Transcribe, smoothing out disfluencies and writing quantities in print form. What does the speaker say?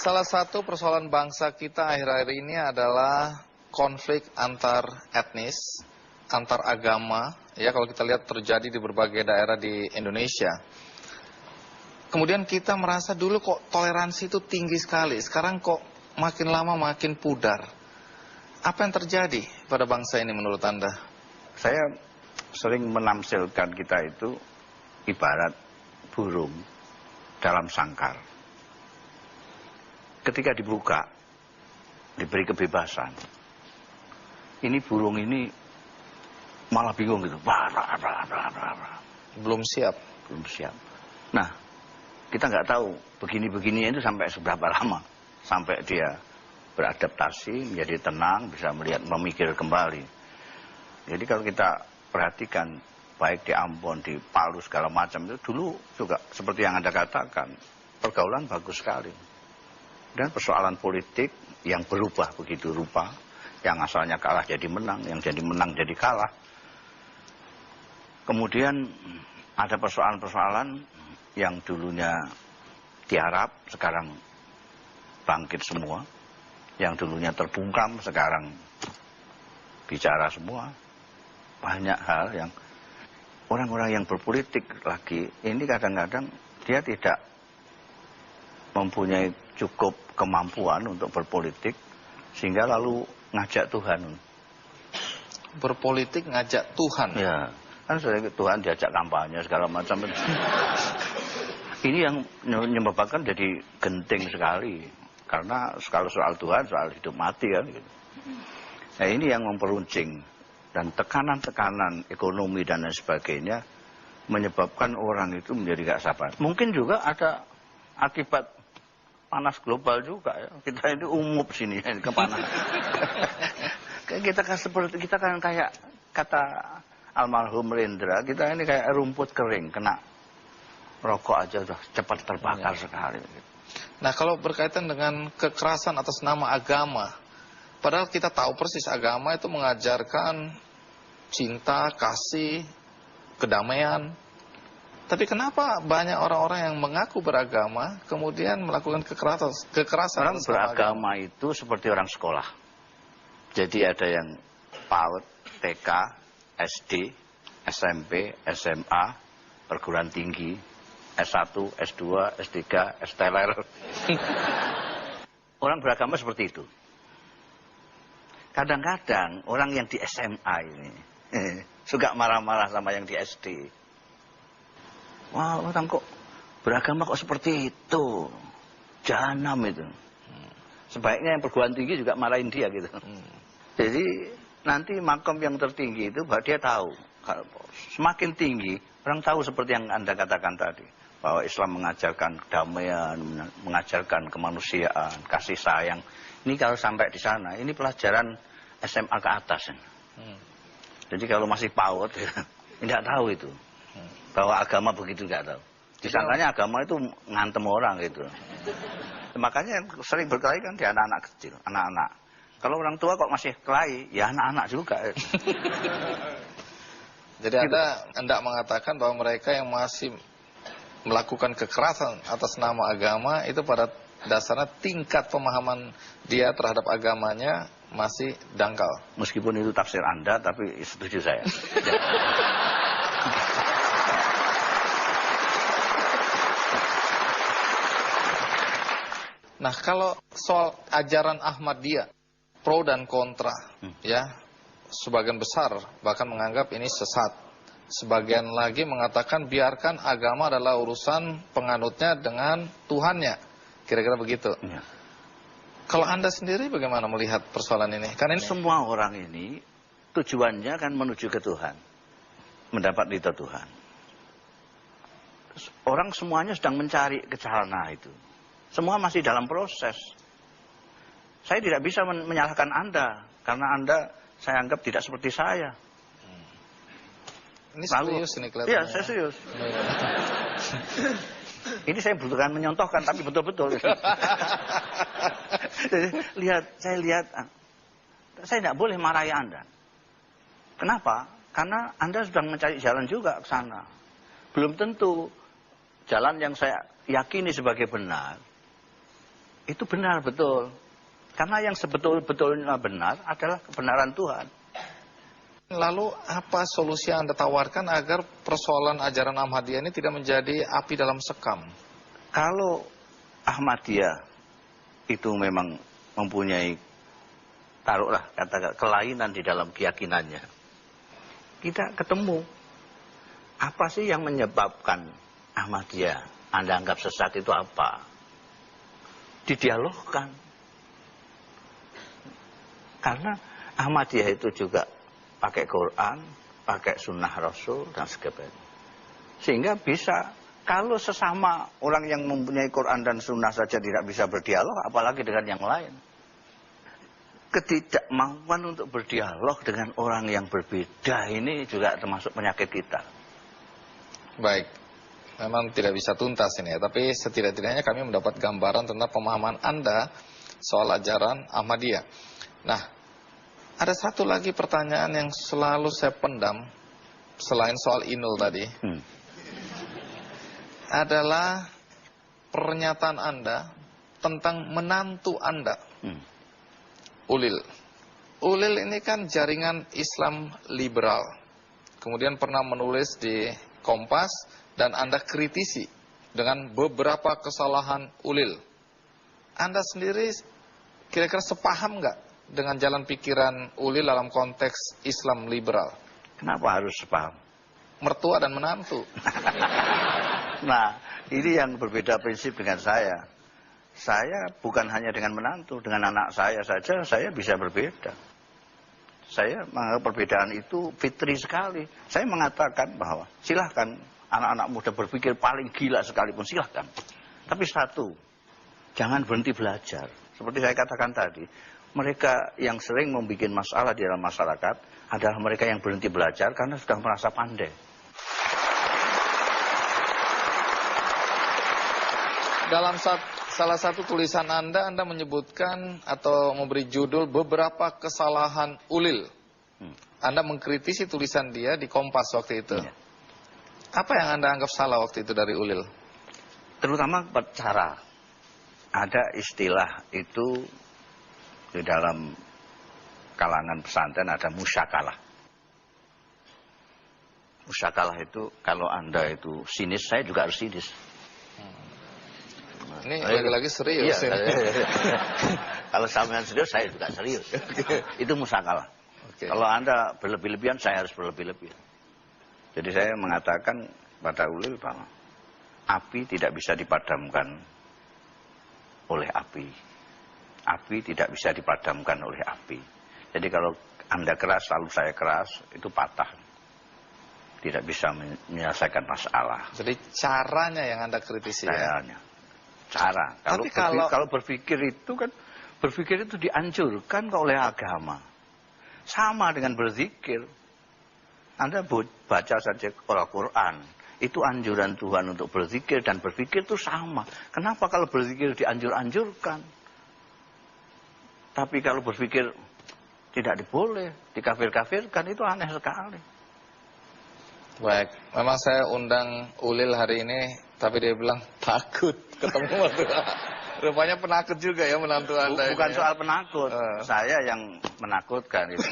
Salah satu persoalan bangsa kita akhir-akhir ini adalah konflik antar etnis, antar agama, ya kalau kita lihat terjadi di berbagai daerah di Indonesia. Kemudian kita merasa dulu kok toleransi itu tinggi sekali, sekarang kok makin lama makin pudar. Apa yang terjadi pada bangsa ini menurut Anda? Saya sering menamsilkan kita itu ibarat burung dalam sangkar. Ketika dibuka, diberi kebebasan, ini burung ini malah bingung gitu. Belum siap. Belum siap. Nah, kita nggak tahu begini-begininya itu sampai seberapa lama. Sampai dia beradaptasi, menjadi tenang, bisa melihat, memikir kembali. Jadi kalau kita perhatikan, baik di Ambon, di Palu, segala macam, itu dulu juga seperti yang Anda katakan, pergaulan bagus sekali. Dan persoalan politik yang berubah begitu rupa, yang asalnya kalah jadi menang, yang jadi menang jadi kalah. Kemudian ada persoalan-persoalan yang dulunya tiarap, sekarang bangkit semua. Yang dulunya terbungkam, sekarang bicara semua. Banyak hal yang orang-orang yang berpolitik lagi, ini kadang-kadang dia tidak mempunyai cukup kemampuan untuk berpolitik, sehingga lalu ngajak Tuhan. Berpolitik ngajak Tuhan? Ya, kan Tuhan diajak kampanye segala macam. Ini yang menyebabkan jadi genting sekali. Karena kalau soal Tuhan, soal hidup mati kan gitu. Nah ini yang memperuncing. Dan tekanan-tekanan ekonomi dan lain sebagainya menyebabkan orang itu menjadi gak sabar. Mungkin juga ada akibat panas global juga ya. Kita ini umup sini kepanasan. kita kan kayak kata almarhum Rendra, kita ini kayak rumput kering, kena rokok aja udah cepat terbakar sekali. Nah kalau berkaitan dengan kekerasan atas nama agama, padahal kita tahu persis agama itu mengajarkan cinta, kasih, kedamaian. Tapi kenapa banyak orang-orang yang mengaku beragama kemudian melakukan kekerasan? Orang beragama itu seperti orang sekolah. Jadi ada yang PAUD, TK, SD, SMP, SMA, perguruan tinggi, S1, S2, S3, STLR. Orang beragama seperti itu. Kadang-kadang orang yang di SMA ini suka marah-marah sama yang di SD. Wah, orang kok beragama kok seperti itu. Jahanam itu. Sebaiknya yang perguruan tinggi juga marahin dia gitu. Jadi nanti makom yang tertinggi itu dia tahu. Semakin tinggi, orang tahu seperti yang Anda katakan tadi. Bahwa Islam mengajarkan kedamaian, mengajarkan kemanusiaan, kasih sayang. Ini kalau sampai di sana, ini pelajaran SMA ke atas. Jadi kalau masih PAUD, tidak tahu itu. Bahwa agama begitu tidak tahu. Disangkanya agama itu ngantem orang gitu. Makanya sering berkelahi kan di anak-anak kecil, anak-anak. Kalau orang tua kok masih kelahi, ya anak-anak juga. Jadi Anda hendak mengatakan bahwa mereka yang masih melakukan kekerasan atas nama agama itu pada dasarnya tingkat pemahaman dia terhadap agamanya masih dangkal. Meskipun itu tafsir Anda, tapi setuju saya. Nah, kalau soal ajaran Ahmadiyah, pro dan kontra, ya, sebagian besar bahkan menganggap ini sesat. Sebagian lagi mengatakan biarkan agama adalah urusan penganutnya dengan Tuhannya. Kira-kira begitu. Ya. Kalau Anda sendiri bagaimana melihat persoalan ini? Karena ini semua orang ini tujuannya kan menuju ke Tuhan. Mendapat ridho Tuhan. Orang semuanya sedang mencari ke sana itu. Semua masih dalam proses. Saya tidak bisa menyalahkan Anda. Karena Anda saya anggap tidak seperti saya. Ini serius ini kelihatannya. Iya, saya serius. Ini saya butuhkan menyontohkan, tapi betul-betul. Saya lihat, saya tidak boleh marahi Anda. Kenapa? Karena Anda sedang mencari jalan juga ke sana. Belum tentu jalan yang saya yakini sebagai benar, Itu benar, betul. Karena yang sebetul-betulnya benar adalah kebenaran Tuhan. Lalu apa solusi yang Anda tawarkan agar persoalan ajaran Ahmadiyah ini tidak menjadi api dalam sekam? Kalau Ahmadiyah itu memang mempunyai, taruhlah kata kelainan di dalam keyakinannya, kita ketemu apa sih yang menyebabkan Ahmadiyah Anda anggap sesat itu apa? Didialogkan. Karena Ahmadiyah itu juga pakai Quran, pakai sunnah Rasul dan sebagainya. Sehingga bisa, kalau sesama orang yang mempunyai Quran dan sunnah saja tidak bisa berdialog, apalagi dengan yang lain. Ketidakmampuan untuk berdialog dengan orang yang berbeda ini juga termasuk penyakit kita. Baik, memang tidak bisa tuntas ini ya, tapi setidak-tidaknya kami mendapat gambaran tentang pemahaman Anda soal ajaran Ahmadiyah. Nah, ada satu lagi pertanyaan yang selalu saya pendam, selain soal Inul tadi, adalah pernyataan Anda tentang menantu Anda, Ulil. Ulil ini kan jaringan Islam liberal, kemudian pernah menulis di Kompas, dan Anda kritisi dengan beberapa kesalahan Ulil. Anda sendiri kira-kira sepaham nggak dengan jalan pikiran Ulil dalam konteks Islam liberal? Kenapa harus sepaham? Mertua dan menantu. Nah, ini yang berbeda prinsip dengan saya. Saya bukan hanya dengan menantu, dengan anak saya saja saya bisa berbeda. Saya menganggap perbedaan itu fitri sekali. Saya mengatakan bahwa silahkan anak-anak muda berpikir paling gila sekalipun, silahkan. Tapi satu, jangan berhenti belajar. Seperti saya katakan tadi, mereka yang sering membuat masalah di dalam masyarakat adalah mereka yang berhenti belajar karena sudah merasa pandai. Dalam salah satu tulisan Anda menyebutkan atau memberi judul beberapa kesalahan Ulil. Anda mengkritisi tulisan dia di Kompas waktu itu. Ya. Apa yang Anda anggap salah waktu itu dari Ulil? Terutama cara. Ada istilah itu di dalam kalangan pesantren, ada musyakalah. Musyakalah itu kalau Anda itu sinis, saya juga harus sinis. Ini lagi-lagi serius. Iya, kalau sampean serius, saya juga serius. Itu musyakalah. Okay. Kalau Anda berlebih-lebihan, saya harus berlebih-lebihan. Jadi saya mengatakan pada Ulil, Pak, api tidak bisa dipadamkan oleh api. Api tidak bisa dipadamkan oleh api. Jadi kalau Anda keras, lalu saya keras, itu patah. Tidak bisa menyelesaikan masalah. Jadi caranya yang Anda kritisi ya? Cara. Kalau berpikir itu kan, berpikir itu dianjurkan oleh agama. Sama dengan berzikir. Anda baca saja Al-Quran. Itu anjuran Tuhan untuk berzikir dan berpikir itu sama. Kenapa kalau berzikir dianjur-anjurkan? Tapi kalau berpikir tidak diboleh, dikafir-kafirkan, itu aneh sekali. Baik, memang saya undang Ulil hari ini, tapi dia bilang takut ketemu mertua. Rupanya penakut juga ya menantu Anda. Bukan ini, soal ya? penakut, saya yang menakutkan itu.